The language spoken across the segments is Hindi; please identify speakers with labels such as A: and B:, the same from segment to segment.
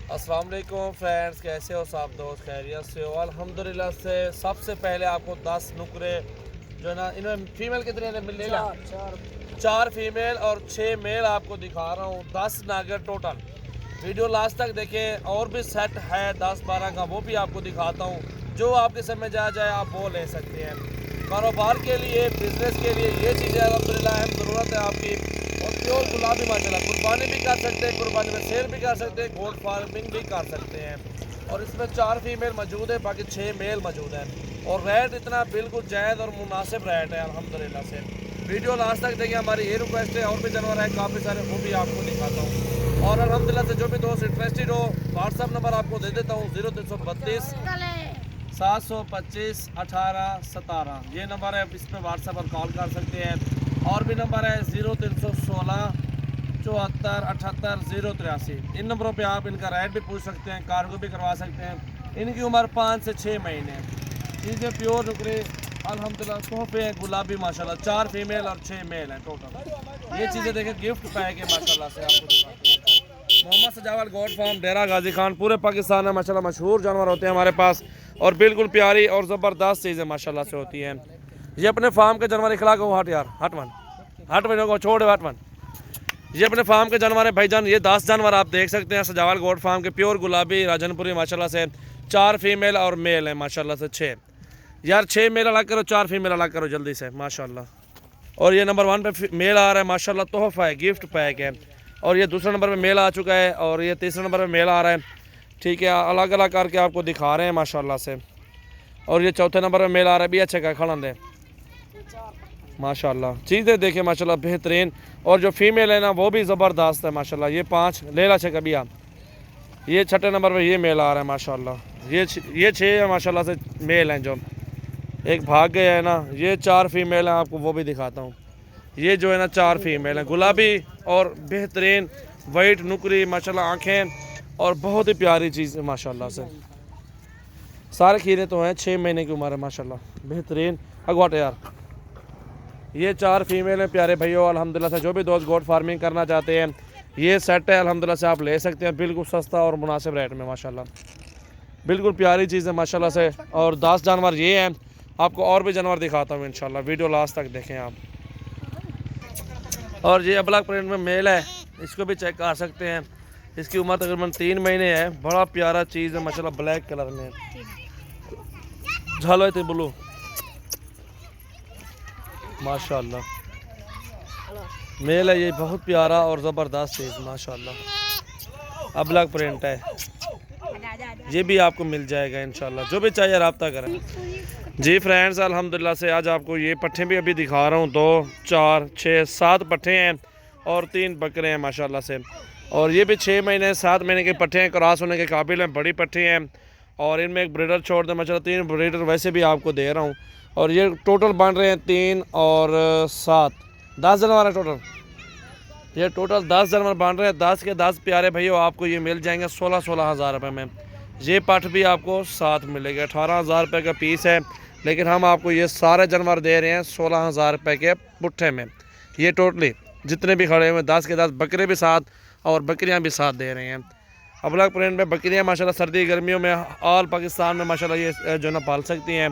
A: अस्सलाम वालेकुम फ्रेंड्स, कैसे हो सब दोस्त? खैरियत से हो? अल्हम्दुलिल्लाह से। सबसे पहले आपको 10 नुकरे जो है ना, इनमें फीमेल कितने मिले? चार फीमेल और 6 मेल आपको दिखा रहा हूँ। 10 नागर टोटल। वीडियो लास्ट तक देखें। और भी सेट है 10-12 का, वो भी आपको दिखाता हूँ। जो आपके समझ आ जाए आप वो ले सकते हैं। कारोबार के लिए, बिजनेस के लिए ये चीज़ें अल्हम्दुलिल्लाह अहम ज़रूरत है आपकी। और प्योर गुलाबी माशाल्लाह, कुर्बानी भी कर सकते हैं, कुर्बानी में सेल भी कर सकते हैं, गोल्ड फार्मिंग भी कर सकते हैं। और इसमें 4 फीमेल मौजूद है, बाकी 6 मेल मौजूद है। और रेट इतना बिल्कुल जायज़ और मुनासिब रेट है अल्हम्दुलिल्लाह से। वीडियो लास्ट तक देखिए, हमारी ये रिक्वेस्ट है। और भी जानवर है काफ़ी सारे, वो भी आपको दिखाता हूँ। और अल्हम्दुलिल्लाह से जो भी दोस्त इंटरेस्टेड हो, व्हाट्सअप नंबर आपको दे देता हूँ 0332 725 1817। ये नंबर है, इस पर व्हाट्सएप पर कॉल कर सकते हैं। और भी नंबर है 0316 74 78 083। इन नंबरों पे आप इनका रेट भी पूछ सकते हैं, कार्गो भी करवा सकते हैं। इनकी उम्र 5 से 6 महीने। चीज़ें प्योर नुकरे अल्हम्दुलिल्लाह तोहफे हैं, गुलाबी माशाल्लाह। 4 फीमेल और 6 मेल हैं टोटल। ये चीज़ें देखें, गिफ्ट पैक है माशाल्लाह से आपको दिखाते हैं। मोहम्मद सजावल गोड फार्म, डेरा गाजी खान, पूरे पाकिस्तान में माशाल्लाह मशहूर जानवर होते हैं हमारे पास। और बिल्कुल प्यारी और ज़बरदस्त चीज़ें माशाल्लाह से होती हैं। ये अपने फार्म के जानवर इखला को हट यार, हट वन को छोड़ हट वन। ये अपने फार्म के जानवर है भाईजान। ये 10 जानवर आप देख सकते हैं सजावल गोड फार्म के, प्योर गुलाबी राजनपुरी माशाल्लाह से। 4 फीमेल और मेल है माशाल्लाह से 6। यार 6 मेल अलग करो, 4 फीमेल अलग करो जल्दी से माशाल्लाह। और ये नंबर 1 पे मेल आ रहा है माशाल्लाह, तोहफा है, गिफ्ट पैक है। और ये दूसरा नंबर पे मेल आ चुका है, और ये तीसरा नंबर पे मेल आ रहा है। ठीक है, अलग अलग करके आपको दिखा रहे हैं माशाल्लाह से। और ये चौथे नंबर पे मेल आ रहा है, भी अच्छे का खड़ा दे माशाल्लाह। चीज़ें देखें माशाल्लाह बेहतरीन। और जो फीमेल है ना, वो भी ज़बरदस्त है माशाल्लाह। ये 5 लेला छे कभी आप। ये छठे नंबर पे ये मेल आ रहा है माशाल्लाह। ये 6 है माशाल्लाह से मेल हैं, जो एक भाग गया है ना। ये 4 फीमेल हैं, आपको वो भी दिखाता हूँ। ये जो है ना 4 फीमेल हैं, गुलाबी और बेहतरीन वाइट नुकरी माशाल्लाह आँखें, और बहुत ही प्यारी चीज़ है माशाल्लाह से। सारे खीरे तो हैं, 6 महीने की उम्र है माशाल्लाह, बेहतरीन अगवाट यार। ये 4 फीमेल हैं प्यारे भाइयों अल्हम्दुलिल्लाह से। जो भी दोस्त गोट फार्मिंग करना चाहते हैं, ये सेट है अल्हम्दुलिल्लाह से, आप ले सकते हैं बिल्कुल सस्ता और मुनासिब रेट में माशाल्लाह। बिल्कुल प्यारी चीज़ है माशाल्लाह से। और 10 जानवर ये हैं, आपको और भी जानवर दिखाता हूँ इंशाल्लाह। वीडियो लास्ट तक देखें आप। और ये ब्लैक प्रिंट में मेल है, इसको भी चेक कर सकते हैं। इसकी उम्र तकरीबन 3 महीने है। बड़ा प्यारा चीज़ है माशाल्लाह, ब्लैक कलर में झालो थे ब्लू माशाल्लाह। मेल है ये, बहुत प्यारा और ज़बरदस्त चीज़ माशाल्लाह। अब ब्लैक प्रिंट है, ये भी आपको मिल जाएगा इंशाल्लाह। जो भी चाहिए रब्ता करें जी फ्रेंड्स। अल्हम्दुलिल्लाह से आज आपको ये पट्ठे भी अभी दिखा रहा हूँ। 2 4 6 7 पट्ठे हैं और 3 बकरे हैं माशाल्लाह से। और ये भी 6 महीने 7 महीने के पट्ठे हैं, क्रॉस होने के काबिल हैं, बड़ी पट्ठे हैं। और इनमें एक ब्रीडर छोड़ दें माशाल्लाह, 3 ब्रीडर वैसे भी आपको दे रहा हूँ। और ये टोटल बन रहे हैं 3 और 7 10 जानवर है टोटल। ये टोटल 10 जानवर बन रहे हैं। 10 के 10 प्यारे भैया आपको ये मिल जाएंगे 16-16 हज़ार रुपये में। ये पट भी आपको साथ मिलेगा, 18,000 रुपये का पीस है। लेकिन हम आपको ये सारे जानवर दे रहे हैं 16,000 रुपये के पुट्ठे में। ये टोटली जितने भी खड़े हुए 10 के 10 बकरे भी साथ और बकरियां भी साथ दे रहे हैं। अबलग प्रिंट में बकरियां माशाल्लाह सर्दी गर्मियों में ऑल पाकिस्तान में माशाल्लाह ये जो ना पाल सकती हैं।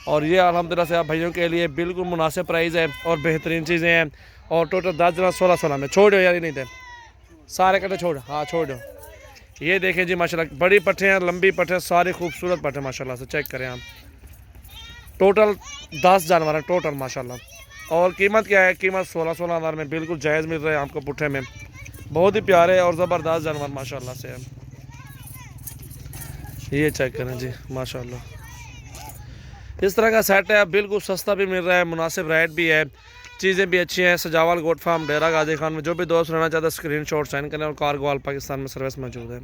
A: और ये अल्हम्दुलिल्लाह से आप भाइयों के लिए बिल्कुल मुनासिब प्राइस है और बेहतरीन चीज़ें हैं। और टोटल 10 जना 16-16 में छोड़ दो यार, ये नहीं थे सारे कटे छोड़, हाँ छोड़ दो। ये देखें जी माशाल्लाह, बड़ी पट्ठे हैं, लंबी पट्ठे, सारी खूबसूरत पट्ठे माशाल्लाह से। चेक करें आप, टोटल 10 जानवर हैं टोटल माशाल्लाह। और कीमत क्या है? कीमत 16-16 हज़ार में बिल्कुल जायज़ मिल रहा है आपको पुट्ठे में। बहुत ही प्यारे और ज़बरदस्त जानवर माशाल्लाह से है। ये चेक करें जी माशाल्लाह, इस तरह का सेट है, बिल्कुल सस्ता भी मिल रहा है, मुनासिब रेट भी है, चीज़ें भी अच्छी हैं। सजावल गोट फार्म, डेरा गाजी खान में जो भी दोस्त रहना चाहता है स्क्रीनशॉट सेंड करें। और कार्गो ऑल पाकिस्तान में सर्विस मौजूद है।